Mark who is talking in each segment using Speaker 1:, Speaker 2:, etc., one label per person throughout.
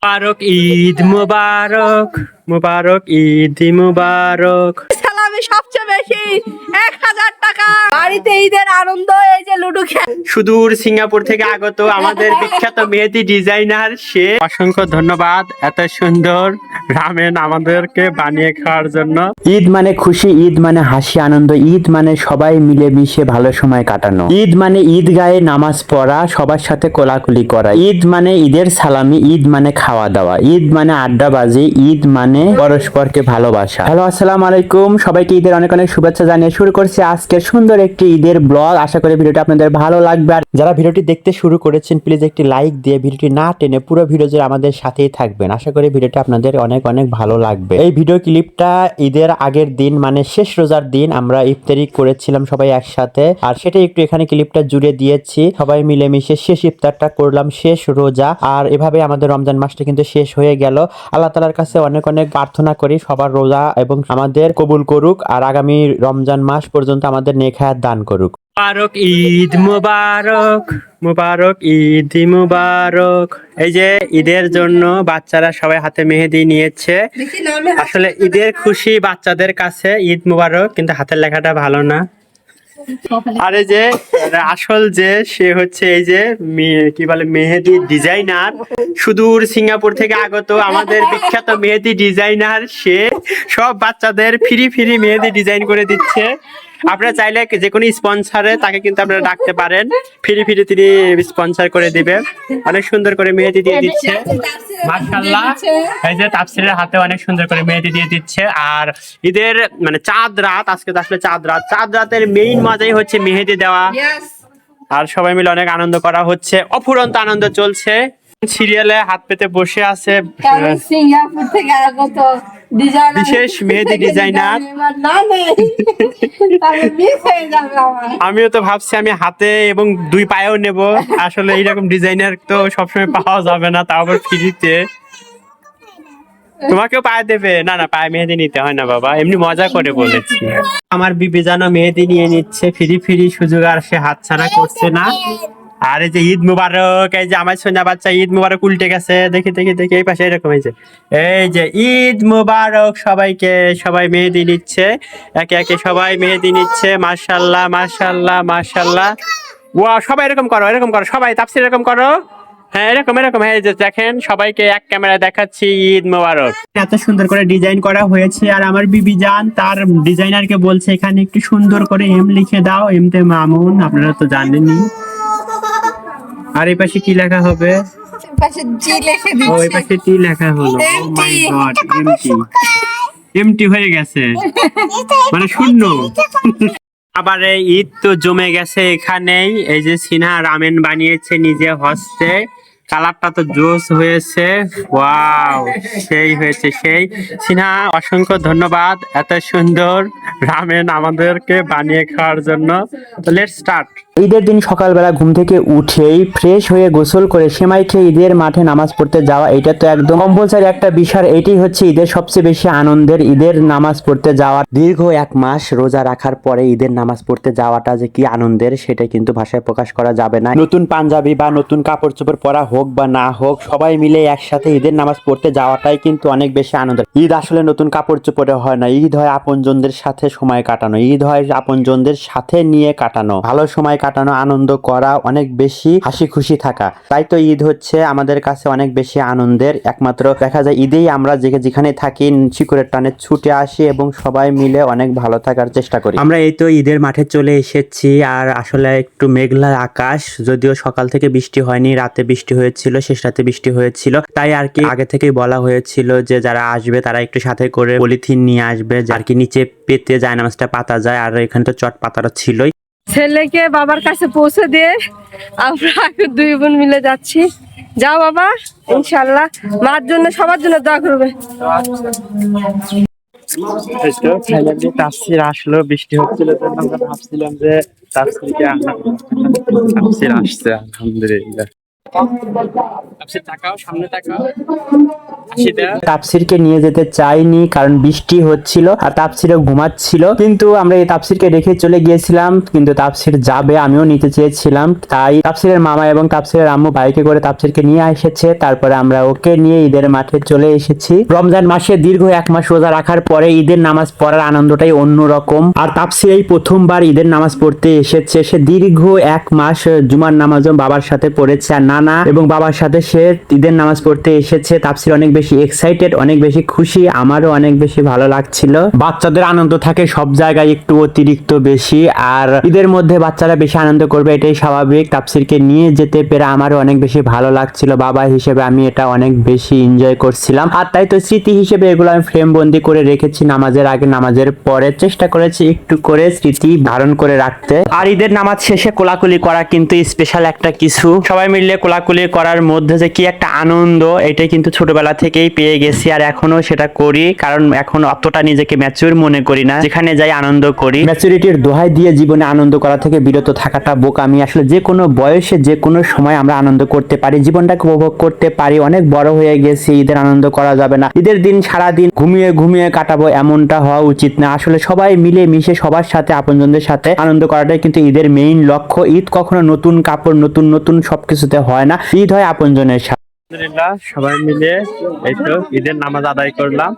Speaker 1: মুবারক ঈদ মুবারক, মুবারক ঈদ মুবারক।
Speaker 2: সালামি সবচেয়ে বেশি 1000 টাকা। বাড়িতে ঈদের আনন্দ, এই যে লুডো খেলা।
Speaker 1: সুদূর সিঙ্গাপুর থেকে আগত আমাদের বিখ্যাত মেহেদি ডিজাইনার সে, অসংখ্য ধন্যবাদ এত সুন্দর রামেন আমাদেরকে বানিয়ে খাওয়ার জন্য।
Speaker 3: ঈদ মানে খুশি, ঈদ মানে হাসি আনন্দ, ঈদ মানে সবাই মিলেমিশে ভালো সময় কাটানো, ঈদ মানে ঈদ গায়ে নামাজ পড়া, সবার সাথে কোলাকুলি করা, ঈদ মানে ঈদের সালামি, ঈদ মানে খাওয়া দাওয়া, ঈদ মানে আড্ডাবাজি, ঈদ মানে পরস্পরকে ভালোবাসা। হ্যালো, আসসালামু আলাইকুম, সবাইকে ঈদের অনেক অনেক শুভেচ্ছা জানিয়ে শুরু করছি আজকের সুন্দর একটি ঈদের ব্লগ। আশা করি ভিডিওটি আপনাদের ভালো লাগবে। আর যারা ভিডিওটি দেখতে শুরু করেছেন প্লিজ একটি লাইক দিয়ে ভিডিওটি না টেনে পুরো ভিডিও জুড়ে আমাদের সাথেই থাকবেন। আশা করি ভিডিওটি আপনাদের অনেক অনেক ভালো লাগবে। এই ভিডিও ক্লিপটা ঈদের আগের দিন মানে শেষ রোজার দিন আমরা ইফতারি করেছিলাম সবাই একসাথে, আর সেটাই একটু এখানে ক্লিপটা জুড়ে দিয়েছি। সবাই মিলেমিশে শেষ ইফতারটা করলাম, শেষ রোজা। আর এভাবে আমাদের রমজান মাসটা কিন্তু শেষ হয়ে গেল। আল্লাহ তাআলার কাছে অনেক অনেক প্রার্থনা করি সবার রোজা এবং আমাদের কবুল করুক, আর আগামী রমজান মাস পর্যন্ত আমাদের নেক হায়াত দান করুক।
Speaker 1: মুবারক ঈদ মুবারক, মুবারক ঈদ মুবারক। এই যে ঈদের জন্য বাচ্চারা সবাই হাতে মেহেদি নিয়েছে। আসলে ঈদের খুশি বাচ্চাদের কাছে ঈদ মুবারক, কিন্তু হাতের লেখাটা ভালো না। আর এই যে আসল যে সে হচ্ছে এই যে কি বলে মেহেদি ডিজাইনার, সুদূর সিঙ্গাপুর থেকে আগত আমাদের বিখ্যাত মেহেদি ডিজাইনার সে সব বাচ্চাদের ফ্রি ফ্রি মেহেদি ডিজাইন করে দিচ্ছে। আপনারা চাইলে যে কোনো স্পন্সরে তাকে কিন্তু আপনারা ডাকতে পারেন, ফ্রি ফ্রি তিনি স্পন্সর করে দিবে। অনেক সুন্দর করে মেহেদি দিয়ে দিচ্ছে, মাশাআল্লাহ। এই যে তাফসিরের হাতে অনেক সুন্দর করে মেহেদি দিয়ে দিচ্ছে। আর ঈদের মানে চাঁদ রাত, আজকে তো আসলে চাঁদ রাত, চাঁদ রাতের মেইন মজাই হচ্ছে মেহেদি দেওয়া। আর সবাই মিলে অনেক আনন্দ করা হচ্ছে, অফুরন্ত আনন্দ চলছে। সিরিয়ালে হাত পেতে বসে আছে
Speaker 2: সিঙ্গাপুর থেকে আগত
Speaker 1: বিশেষ মেহেদি ডিজাইনার। আমিও তো ভাবছি আমি হাতে এবং দুই পায়েও নেব। আসলে এইরকম ডিজাইনার তো সবসময় পাওয়া যাবে না, তাও আবার ফ্রিতে। তোমাকেও পায়ে দেবে? না না, পায়ে মেহেদি নিতে হয় না বাবা, এমনি মজা করে বলেছি। আমার বিবি জানো মেহেদি নিয়ে নিচ্ছে, ফ্রি ফ্রি সুযোগ আর সে হাতছাড়া করছে না। আর এই যে ঈদ মুবারক, এই যে আমার সোনা বাচ্চা ঈদ মুবারক উল্টে গেছে, দেখি দেখি দেখি এই পাশে এরকম হয়েছে। এই যে ঈদ মুবারক সবাইকে, সবাই মেহেদি নিচ্ছে একে একে, সবাই মেহেদি নিচ্ছে। মাশাআল্লাহ মাশাআল্লাহ মাশাআল্লাহ। ওয়া, সবাই এরকম করো, এরকম করো সবাই, তাফসীর এরকম করো। হ্যাঁ এরকম এরকম। হ্যাঁ যে দেখেন সবাইকে এক ক্যামেরা দেখাচ্ছি ঈদ মোবারক। এত সুন্দর করে ডিজাইন করা হয়েছে। আর আমার বিবি জান তার ডিজাইনারকে বলছে এখানে একটু সুন্দর করে এম লিখে দাও, এমতে মামুন, আপনারা তো জানেনই। আর এই পাশে কি লেখা হবে? ওই পাশে টি লেখা হলো। ও মাই গড, এমটি, এমটি হয়ে গেছে মানে শূন্য। আবার এই ঈদ তো জমে গেছে এখানেই। এই যে সিনহা রামেন বানিয়েছে নিজে হস্তে, কালারটা তো জোস হয়েছে, ওয়াও সেই হয়েছে সেই। সিনহা অসংখ্য ধন্যবাদ এত সুন্দর রামেন আমাদেরকে বানিয়ে খাওয়ার জন্য। তো লেটস স্টার্ট।
Speaker 3: ঈদের দিন সকালবেলা ঘুম থেকে উঠেই ফ্রেশ হয়ে গোসল করে সেমাই খেয়ে ঈদের মাঠে নামাজ পড়তে যাওয়া, এটা তো একদম কম্পালসারি একটা বিষয়। এটাই হচ্ছে ঈদের সবচেয়ে বেশি আনন্দের, ঈদের নামাজ পড়তে যাওয়া। দীর্ঘ 1 মাস রোজা রাখার পরে ঈদের নামাজ পড়তে যাওয়াটা যে কি আনন্দের সেটা কিন্তু ভাষায় প্রকাশ করা যাবে না। নতুন পাঞ্জাবি বা নতুন কাপড় চোপড় পরা হোক বা না হোক, সবাই মিলে একসাথে ঈদের নামাজ পড়তে যাওয়াটাই কিন্তু অনেক বেশি আনন্দের। ঈদ আসলে নতুন কাপড় চোপড়ে হয় না, ঈদ হয় আপনজনদের সাথে সময় কাটানো, ঈদ হয় আপনজনদের সাথে নিয়ে কাটানো, ভালো সময় কাটানো, আনন্দ করা, অনেক বেশি হাসি খুশি থাকা। তাই তো ঈদ হচ্ছে আমাদের কাছে অনেক বেশি আনন্দের। একমাত্র দেখা যায় ঈদেই আমরা যেখানে থাকি শিকড়ের টানে ছুটে আসি এবং সবাই মিলে অনেক ভালো থাকার চেষ্টা করি। আমরা এই তো ঈদের মাঠে চলে এসেছি। আর আসলে একটু মেঘলা আকাশ, যদিও সকাল থেকে বৃষ্টি হয়নি, রাতে বৃষ্টি হয়েছিল, শেষ রাতে বৃষ্টি হয়েছিল। তাই আর কি আগে থেকেই বলা হয়েছিল যে যারা আসবে তারা একটু সাথে করে পলিথিন নিয়ে আসবে, যার কি নিচে পেতে যায় নামাজটা পাতা যায়। আর এখানে তো চট পাতাটা ছিলই।
Speaker 2: ছেলেকে বাবার কাছে পৌঁছে দিয়ে আমরা 2 বোন মিলে যাচ্ছি। যাও বাবা, ইনশাআল্লাহ মার জন্য সবার জন্য দোয়া করবে।
Speaker 1: তাফসীর আসলো, বৃষ্টি হচ্ছিল জন্য আমরা ভাবছিলাম যে তাফসীরকে তাফসীর আসছে, আলহামদুলিল্লাহ। তাপসির তাকাও, সামনে তাকাও, হাসি দাও।
Speaker 3: তাপসিরকে নিয়ে যেতে চাইনি কারণ বৃষ্টি হচ্ছিল আর তাপসিরও ঘুমাচ্ছিল, কিন্তু আমরা এই তাপসিরকে রেখে চলে গিয়েছিলাম, কিন্তু তাপসির যাবে আমিও নিতে চেয়েছিলাম, তাই তাপসিরের মামা এবং তাপসিরের আম্মু বাইকে করে তাপসিরকে নিয়ে এসেছে। তারপরে আমরা ওকে নিয়ে ঈদের মাঠে চলে এসেছি। রমজান মাসে দীর্ঘ 1 মাস রোজা রাখার পরে ঈদের নামাজ পড়ার আনন্দটাই অন্যরকম। আর তাপসির এই প্রথমবার ঈদের নামাজ পড়তে এসেছে। সে দীর্ঘ 1 মাস জুমার নামাজও বাবার সাথে পড়েছে আর নানা এবং বাবার সাথে সে ঈদের নামাজ পড়তে এসেছে। তাপসির অনেক বেশি এক্সাইটেড, অনেক বেশি খুশি, আমারও অনেক বেশি ভালো লাগছিল। বাচ্চাদের আনন্দ থাকে সব জায়গায় একটু অতিরিক্ত বেশি, আর ঈদের মধ্যে বাচ্চারা বেশি আনন্দ করবে এটাই স্বাভাবিক। তাপসিরকে নিয়ে যেতে পেরে আমারও অনেক বেশি ভালো লাগছিল। বাবা হিসেবে আমি এটা অনেক বেশি এনজয় করছিলাম, আর তাই তো স্মৃতি হিসেবে এগুলো আমি ফ্রেম বন্দি করে রেখেছি। নামাজের আগে নামাজের পরে চেষ্টা করেছি একটু করে স্মৃতি ধারণ করে রাখতে। আর ঈদের নামাজ শেষে কোলাকুলি করা কিন্তু স্পেশাল একটা কিছু। সবাই মিলে কোলাকুলি করার মধ্যে যে কি একটা আনন্দ, এটাই কিন্তু ছোটবেলা থেকেই পেয়ে গেছি আর এখনো সেটা করি, কারণ এখন অতটা নিজেকে ম্যাচিউর মনে করি না, যেখানে যাই আনন্দ করি। ম্যাচুরিটির দোহাই দিয়ে জীবনে আনন্দ করা থেকে বিরত থাকাটা বোকামি। আসলে যে কোনো বয়সে যে কোনো সময় আমরা আনন্দ করতে পারি, জীবনটাকে উপভোগ করতে পারি। অনেক বড় হয়ে গেছি, ঈদের আনন্দ করা যাবে না, ঈদের দিন সারাদিন ঘুমিয়ে ঘুমিয়ে কাটাবো এমনটা হওয়া উচিত না। আসলে সবাই মিলে মিশে সবার সাথে আপনজনদের সাথে আনন্দ করাটাই কিন্তু ঈদের মেইন লক্ষ্য। ঈদ কখনো নতুন কাপড় নতুন নতুন সবকিছুতে হয় না, ঈদ হয় আপনজনের সাথে।
Speaker 1: আলহামদুলিল্লাহ সবাই মিলে এই তো ঈদের নামাজ আদায় করলাম।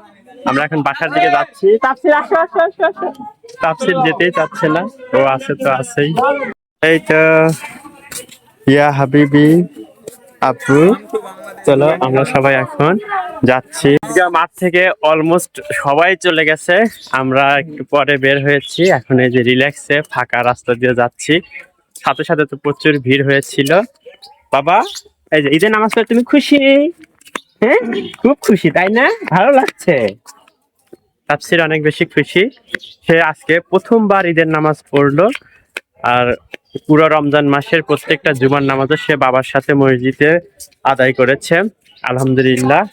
Speaker 1: আমরা এখন বাসার দিকে যাচ্ছি। তাফসির আসো আসো আসো আসো। তাফসির যেতেই চাচ্ছে না, ও আছে তো আছেই। এই তো ইয়া হাবিবি আপু, চলো আমরা সবাই এখন যাচ্ছি। মাঠ থেকে অলমোস্ট সবাই চলে গেছে, আমরা একটু পরে বের হয়েছি। এখন এই যে রিল্যাক্সে ফাঁকা রাস্তা দিয়ে যাচ্ছি। সাথে সাথে তো প্রচুর ভিড় হয়েছিল। বাবা এই যে ঈদের নামাজ পড়ে তুমি খুশি? হ্যাঁ, খুব খুশি তাই না? ভালো লাগছে? তাফসির অনেক বেশি খুশি। সে আজকে প্রথমবার ঈদের নামাজ পড়লো, আর পুরো রমজান মাসের প্রত্যেকটা জুমার নামাজও সে বাবার সাথে মসজিদে আদায় করেছে। আলহামদুলিল্লাহ।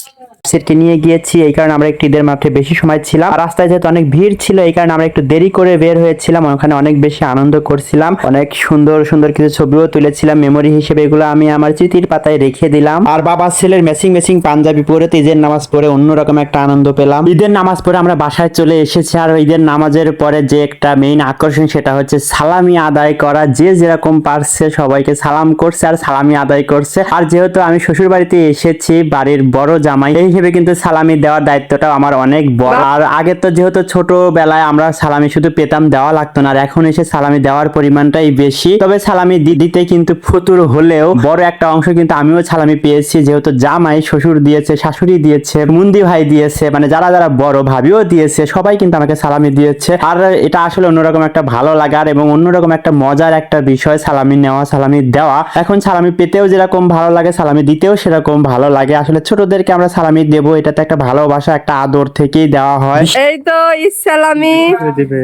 Speaker 3: তাফসিরকে নিয়ে গিয়েছি, এই কারণে আমরা একটু ঈদের মাঠে বেশি সময় ছিলাম। আর রাস্তায় যেহেতু অনেক ভিড় ছিল, এই কারণে আমরা একটু দেরি করে বের হয়েছিলাম। ওখানে অনেক বেশি আনন্দ করছিলাম, অনেক সুন্দর সুন্দর কিছু ছবিও তুলেছিলাম মেমোরি হিসেবে। এগুলো আমি আমার স্মৃতির পাতায় রেখে দিলাম। আর বাবা ছেলের ম্যাচিং ম্যাচিং পাঞ্জাবি পরে ঈদের নামাজ পড়ে অন্যরকম একটা আনন্দ পেলাম। ঈদের নামাজ পড়ে আমরা বাসায় চলে এসেছি। আর ঈদের নামাজের পরে যে একটা মেইন আকর্ষণ, সেটা হচ্ছে সালামি আদায় করা। যে যেরকম পারছে সবাইকে সালাম করছে আর সালামি আদায় করছে। আর যেহেতু আমি শ্বশুর বাড়িতে এসেছি, বাড়ির বড় জামাই, এই হিসেবে কিন্তু সালামি দেওয়ার দায়িত্বটা আমার অনেক বড়। আর আগে তো যেহেতু ছোটবেলায় আমরা সালামি শুধু পেতাম, দেওয়া লাগতো না, আর এখন এসে সালামি দেওয়ার পরিমাণটাই বেশি। তবে সালামি দিতে কিন্তু ফতুর হলেও বড় একটা অংশ কিন্তু আমিও সালামি পেয়েছি, যেহেতু জামাই শ্বশুর দিয়েছে, শাশুড়ি দিয়েছে, মুন্দি ভাই দিয়েছে, মানে যারা যারা বড় ভাবিও দিয়েছে, সবাই কিন্তু আমাকে সালামি দিয়েছে। আর এটা আসলে অন্যরকম একটা ভালো লাগার এবং অন্যরকম একটা মজার একটা বিষয়, সালামি নেওয়া সালামি দেওয়া। এখন সালামি পেতেও যেরকম ভালো লাগে, সালামি দিতেও সেরকম ভালো লাগে। আসলে ছোটদেরকে আমরা সালামি দেবো, এটা তো একটা ভালোবাসা, একটা আদর থেকেই দেওয়া হয়।
Speaker 2: এই তো ঈদ সালামি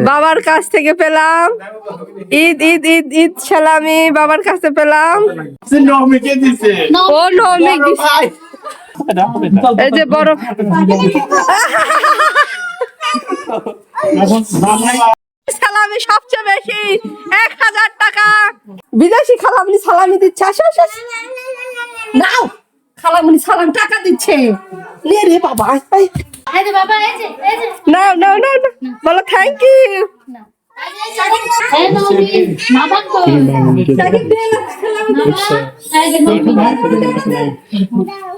Speaker 2: বাবার কাছ থেকে পেলাম। ঈদ ঈদ ঈদ ঈদ সালামি বাবার কাছে পেলাম। ও নমি এই যে বড় সালামি সবচেয়ে বেশি 1000 টাকা। বিদেশি খালামনি সালামি দিচ্ছে। আসো আসো নাও, খালামনি সালাম টাকা দিচ্ছে। নে রে বাবা,
Speaker 4: এই যে বাবা, এই যে
Speaker 2: নাও নাও নাও নাও। বলো থ্যাংক ইউ।
Speaker 4: এই নবী না বাবা,
Speaker 2: তাকে দে না খালামনি।
Speaker 4: এই যে নবী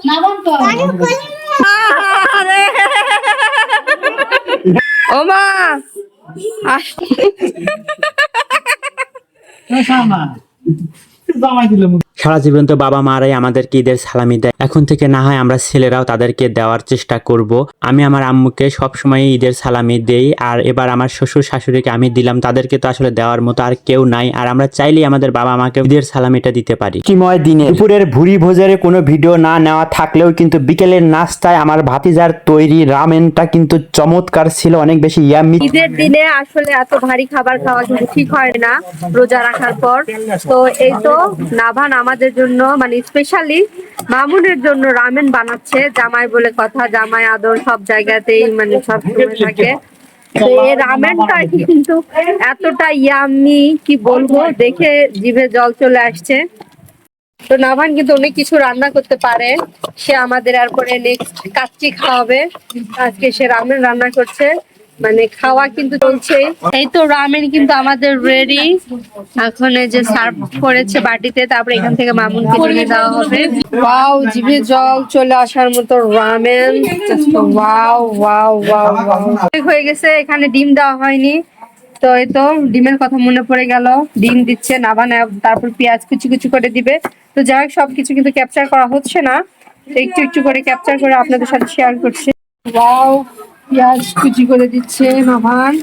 Speaker 4: না বাবা,
Speaker 2: আরে ও মা আস
Speaker 3: সারা জীবন তো বাবা মারাই আমাদেরকে ঈদের সালামি দেয়, এখন থেকে না হয় আমরা ছেলেরাও তাদেরকে দেওয়ার চেষ্টা করব। আমি আমার আম্মুকে সবসময় ঈদের সালামি দেই, আর এবার আমার শ্বশুর শাশুড়িকে আমি দিলাম। তাদেরকে তো আসলে দেওয়ার মতো আর কেউ নাই, আর আমরা চাইলেই আমাদের বাবা মাকে ঈদের সালামিটা দিতে পারি। কিময় দিনে দুপুরের ভুরি ভোজের কোনো ভিডিও না নেওয়া থাকলেও কিন্তু বিকেলের নাস্তায় আমার ভাতিজার তৈরি রামেনটা কিন্তু চমৎকার ছিল, অনেক বেশি ইয়াম্মি।
Speaker 2: ঈদের দিনে আসলে এত ভারী খাবার খাওয়া কিন্তু ঠিক হয় না রোজা রাখার পর। তো এই তো নাভান আমাদের জন্য, মানে স্পেশালি মামুনের জন্য রামেন বানাচ্ছে। জামাই বলে কথা, জামাই আদর সব জায়গাতেই মানে সব সময় থাকে। তো এই রামেনটা কিন্তু এতটা ইয়াম্মি, কি বলবো, দেখে জিভে জল চলে আসছে। তো নাভান কিন্তু অনেক কিছু রান্না করতে পারে, সে আমাদের এরপরে নেক্সট কাচ্চি খাওয়াবে। আজকে সে রামেন রান্না করছে, মানে খাওয়া কিন্তু চলছে। এই তো রামেন কিন্তু আমাদের রেডি, এখন এই যে সার্ভ করেছে বাটিতে, তারপরে এখান থেকে মামুনকে দিয়ে দেওয়া হবে। ওয়াও, জিভে জল চলে আসার মতো ramen, wow wow wow wow. হয়ে গেছে, এখানে ডিম দেওয়া হয়নি, তো এই তো ডিমের কথা মনে পড়ে গেল, ডিম দিচ্ছে নাভান, তারপর পেঁয়াজ কুচি কুচি করে দিবে। তো যাই হোক, সবকিছু কিন্তু ক্যাপচার করা হচ্ছে না, তো একটু একটু করে ক্যাপচার করে আপনাদের সাথে শেয়ার করছি। ওয়াও, পেঁয়াজ কুচি করে দিচ্ছে নাভান,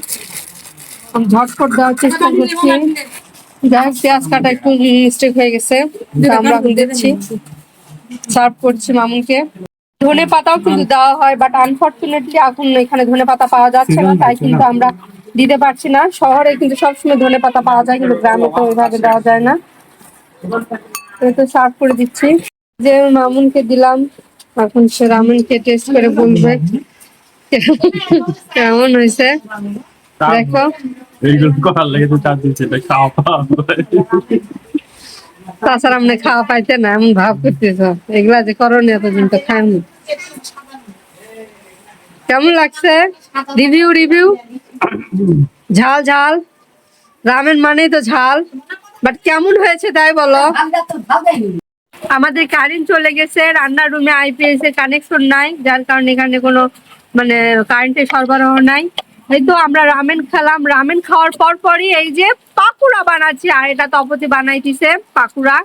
Speaker 2: আমি ঝটপট দেওয়ার চেষ্টা করছি। যাই হোক, পেঁয়াজ কাটা একটু মিস্টেক হয়ে গেছে, তো আমরা এখন দিচ্ছি, সার্ভ করছি মামুনকে। ধনে পাতাও কিন্তু দেওয়া হয়, বাট আনফরচুনেটলি এখন এখানে ধনে পাতা পাওয়া যাচ্ছে না, তাই কিন্তু আমরা দিতে পারছি না। শহরে কিন্তু সবসময় ধনে পাতা পাওয়া যায়, কিন্তু গ্রামে তো ওইভাবে দেওয়া যায় না। এই তো সার্ভ করে দিচ্ছি, যে মামুনকে দিলাম, এখন সে রামেনকে টেস্ট করে বলবে কেমন হয়েছে। দেখো,
Speaker 1: এইগুলো করার লাগে তো 4 দিন সেটা খাওয়া পাওয়া
Speaker 2: তাছাড়া আমরা খাওয়া পাইতে না, এমন ভাব করতেছ, এগুলা যে করণীয় এতদিন তো খাইনি। কেমন লাগছে? Review review. ঝাল ঝাল, রামেন মানেই তো ঝাল, বাট কেমন হয়েছে তাই বলো। আমাদের কারেন্ট চলে গেছে, রান্নার রুমে আইপিএস এর কানেকশন নাই, যার কারণে এখানে কোনো মানে কারেন্টের সরবরাহ নাই। এই তো আমরা রামেন খেলাম, রামেন খাওয়ার পর পরই এই যে পাকুড়া বানাচ্ছি, আর এটা তপতি বানাইতেছে পাকুড়া।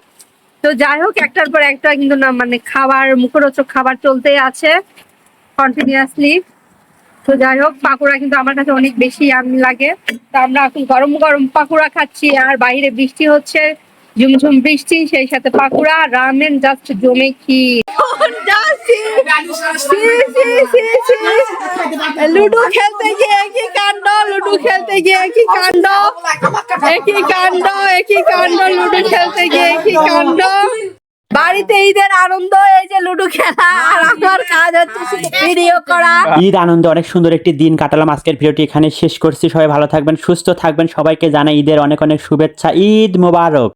Speaker 2: তো যাই হোক, একটার পর একটা কিন্তু না মানে খাবার, মুখরোচক খাবার চলতেই আছে কন্টিনিউয়াসলি। তো যাই হোক, পাকুড়া কিন্তু আমার কাছে অনেক বেশি ইয়াম্মি লাগে। তো আমরা এখন গরম গরম পাকুড়া খাচ্ছি, আর বাইরে বৃষ্টি হচ্ছে, ঝুমঝুম বৃষ্টি, সেই সাথে পাকুড়া, রামেন জাস্ট জমে কি। লুডো খেলতে গিয়ে একই কাণ্ড, লুডো খেলতে গিয়ে একই কাণ্ড, একই কাণ্ড, একই কাণ্ড, লুডো খেলতে গিয়ে একই কাণ্ড। বাড়িতে ঈদের আনন্দ, এই যে লুডো খেলা, আর আমার কাজ হচ্ছে শুধু ভিডিও করা।
Speaker 3: ঈদ আনন্দে অনেক সুন্দর একটি দিন কাটালাম। আজকের ভিডিওটি এখানে শেষ করছি। সবাই ভালো থাকবেন, সুস্থ থাকবেন, সবাইকে জানাই ঈদের অনেক অনেক শুভেচ্ছা। ঈদ মোবারক।